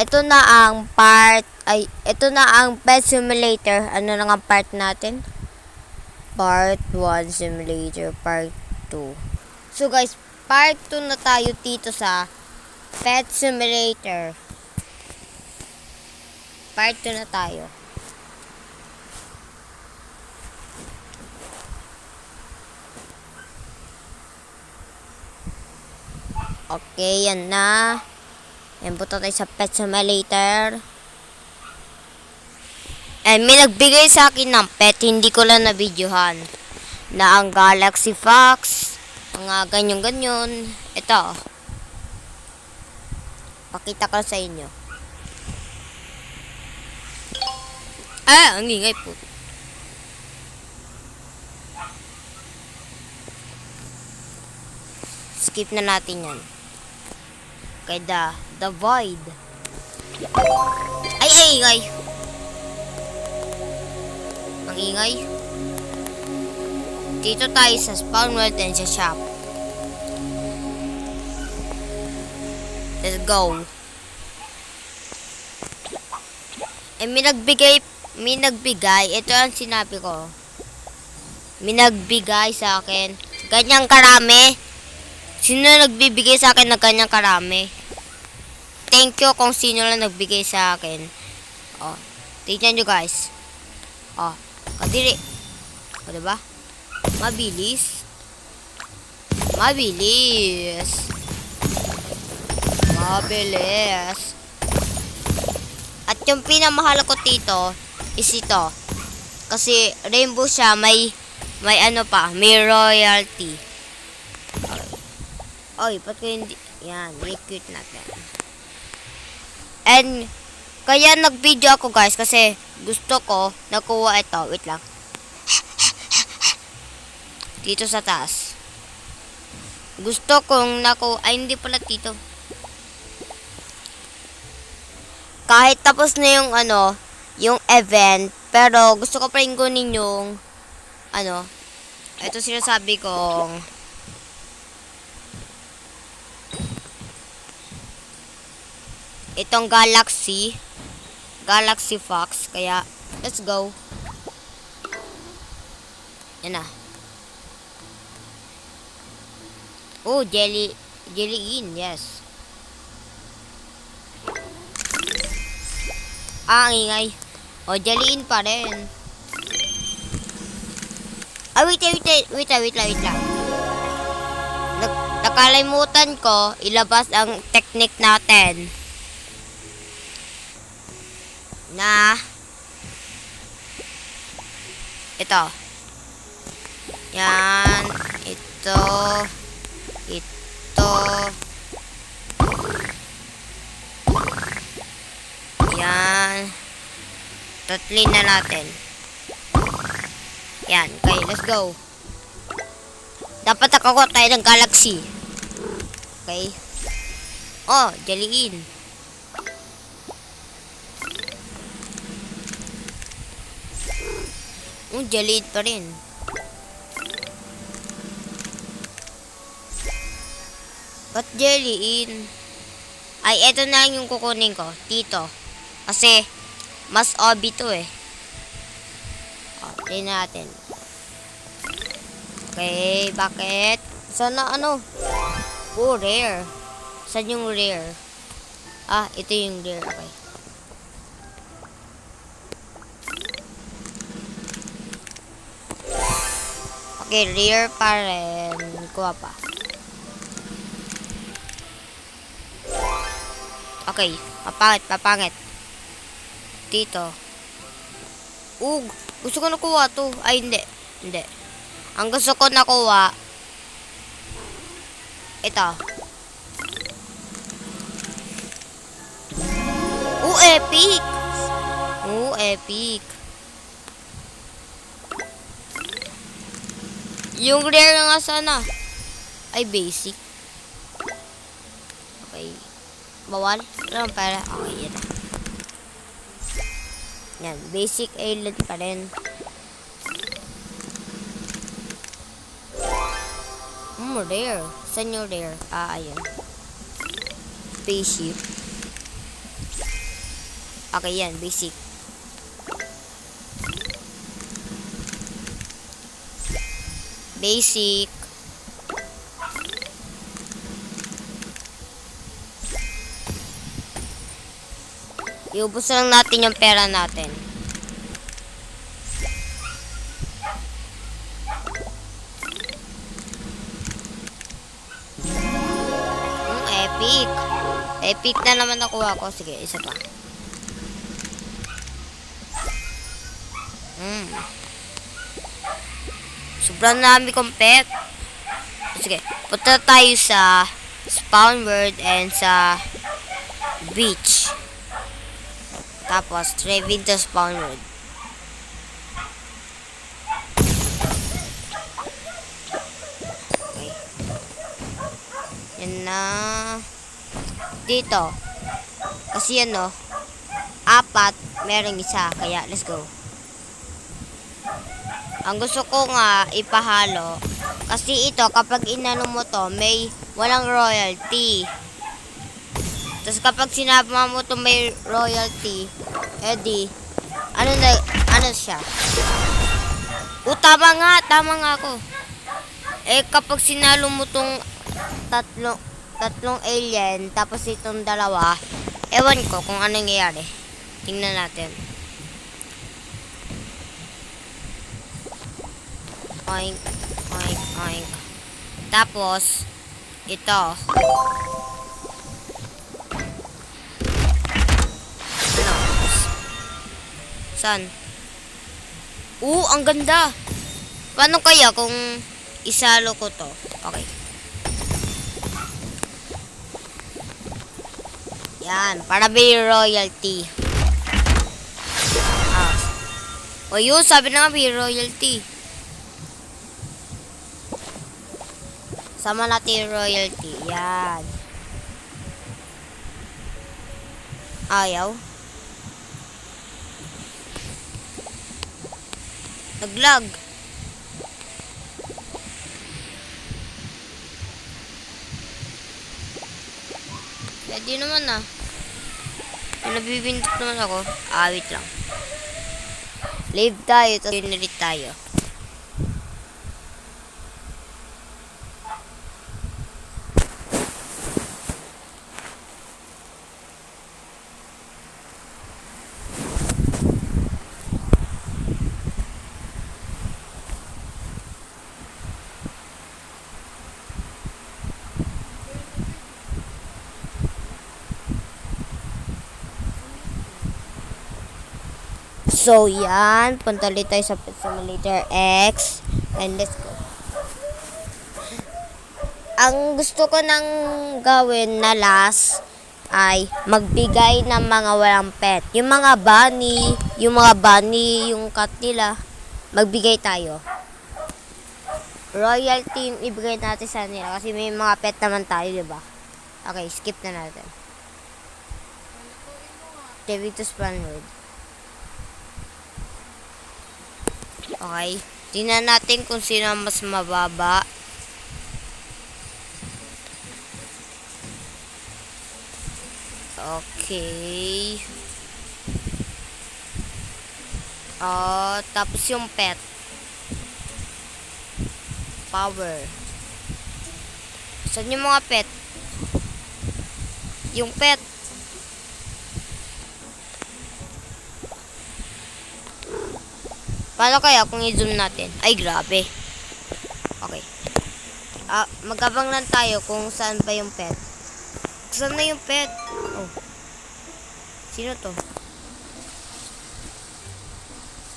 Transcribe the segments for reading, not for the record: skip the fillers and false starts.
ito na ang ito na ang Pet Simulator. Ano na ang part natin? Part 1 Simulator, Part 2. So guys, Part 2 na tayo dito sa Pet Simulator. Part 2 na tayo. Okay, yan na. Yan, punta tayo sa Pet Simulator. And may nagbigay sa akin ng pet, hindi ko lang na-videohan. Na ang Galaxy Fox, mga ganyan-ganyan. Ito. Pakita ko sa inyo. Ang ingay po. Skip na natin yan. Okay, the Void. Ay, ingay. Ang ingay. Dito tayo sa Spawn World and sa shop. Let's go. Eh, may nagbigay. Ito ang sinabi ko. May nagbigay sa akin. Ganyang karami. Sino nagbibigay sa akin na ganyang karami? Thank you kung sino lang nagbigay sa akin. Oh, tignan nyo guys. Oh, kadiri. O, diba? Mabilis. Mabilis. Mabilis. At yung pinamahal ko dito is ito. Kasi rainbow siya, may ano pa, may royalty. Oy, ba't ko hindi? Yan, i-cute natin. And, kaya nag-video ako guys kasi gusto ko nakuha ito. Wait lang. Dito sa taas. Gusto kong nakuha. Ay, hindi pala dito. Kahit tapos na yung ano, yung event. Pero gusto ko pa rin kunin yung ano. Ito sinasabi kong itong Galaxy Fox. Kaya, let's go. Yan na. Oh, jelly in, yes. Ang ingay. Oh, jelly in pa rin. Wait lang. Nakalimutan ko ilabas ang technique natin. Na ito. Yan. Ito. Yan. Tatlin na natin. Yan. Okay, let's go. Dapat nakakuha tayo ng Galaxy. Okay. Oh, jelly in. Jelly in pa rin. Ba't jelly in? Ay, eto na yung kukunin ko. Dito. Kasi, mas OB to eh. O, tingnan natin. Okay, bakit? Sana ano? Oh, rare. Saan yung rare? Ah, ito yung rare. Okay. Okay, rare pa rin. Kuha pa. Okay, papangit. Dito. Gusto ko nakuha to. Ay, hindi. Ang gusto ko nakuha, ito. Epic! Epic. Yung rare nga sana. Ay, basic. Okay. Bawal? Ano para? Okay, yan na. Yan, basic island pa rin. Rare. Saan yung rare? Ayun. Spaceship. Okay, yan. Basic. Basic. Iubos lang natin yung pera natin. Epic. Epic na naman nakuha ko. Sige, isa pa. Sobrang dami kong pet. Sige, punta tayo sa spawn world and sa beach. Tapos, drive into spawn world. Okay. Yan na. Dito. Kasi yan, no? 4, merong isa. Kaya, let's go. Ang gusto ko nga ipahalo. Kasi ito, kapag inano mo to, may walang royalty. Tapos kapag sinama mo to may royalty, edi, ano siya? Tama nga ako. Kapag sinalo mo tong tatlong alien, tapos itong dalawa, ewan ko kung ano nangyayari. Tingnan natin. Oink, oink, oink. Tapos, ito. Saan? Ang ganda. Paano kaya kung isalo ko to? Okay. Yan, para may royalty. Yun, sabi na nga may royalty. Sama natin yung royalty. Yan. Ayaw. Naglag. Pwede naman ah. Nabibindot naman ako. Wait lang. Leave tayo. Tapos unirit tayo. So, yan. Punta ulit tayo sa Simulator X. And let's go. Ang gusto ko nang gawin na last ay magbigay ng mga walang pet. Yung mga bunny, yung cat nila, magbigay tayo. Royalty yung ibigay natin sa nila kasi may mga pet naman tayo, diba? Okay, skip na natin. Davitus Planwood. Okay. Tingnan natin kung sino ang mas mababa. Okay. Tapos yung pet. Power. Saan yung mga pet? Yung pet. Paano kaya kung i-zoom natin? Ay, grabe. Okay. Magabang lang tayo kung saan ba yung pet. Saan na yung pet? Sino to?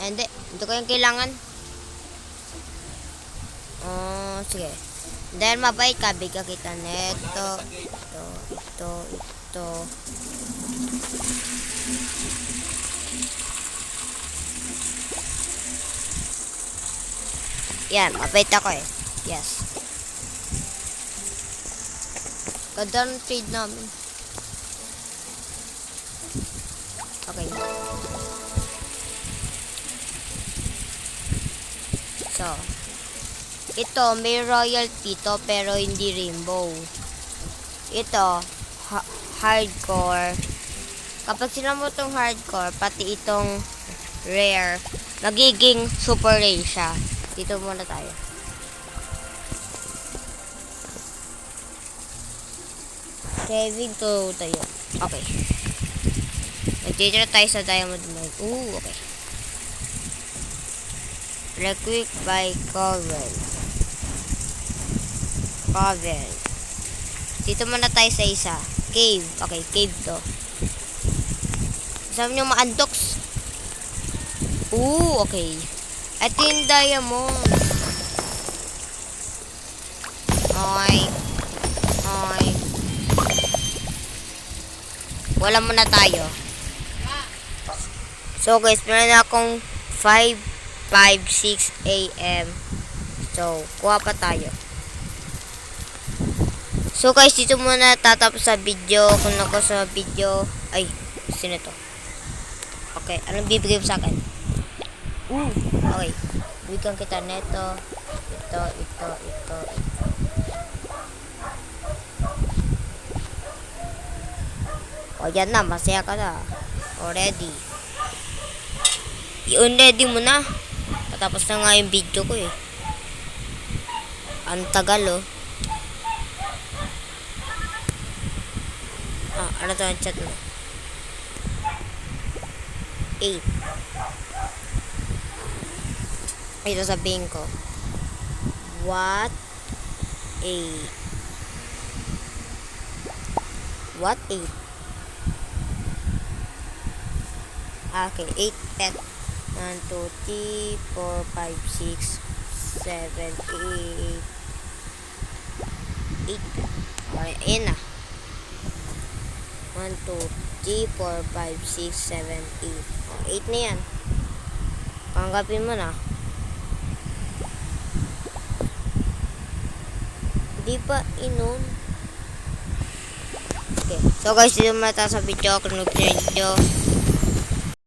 Hindi. Ito ko yung kailangan. Sige. Dahil mabait ka, bigyan kita neto. Ito. Yan, mabait ako eh. Yes. Ganda ng trade namin. Okay. So, ito, may royalty to pero hindi rainbow. Ito, hardcore. Kapag sinama mo itong hardcore, pati itong rare, magiging super rare siya. Dito muna tayo. Saving to tayo. Okay. Magtitira tayo sa diamond mine. Ooh, okay. Requick by Coven. Dito muna tayo sa isa. Cave. Okay, cave to. Sabi nyo ma-undox. Ooh, okay. Ito yung diamond. Okay. Okay. Wala muna tayo. So guys, meron na akong 5:06 AM. So, kuha pa tayo. So guys, dito muna tatapos sa video. Kung ako sa video, ay, sino to? Okay, anong bibigay mo sa akin? Okay. Bigyan kita neto. Ito. O, yan na. Masaya ka na. Already. I-unready mo na. Tatapos na nga yung video ko eh. Ang tagal oh. Ano to ang chat mo? 8. Ito sabihin ko. What 8? What 8? Okay, 8 pet. 1, 2, 3, 4, 5, 6, 7, 8. 8. Okay, ayun na. 1, 2, 3, 4, 5, 6, 7, 8. 8 na yan. Panggapin mo na. Di pa inon. Okay. So guys, dito muna tayo sa video. Kung nag-video,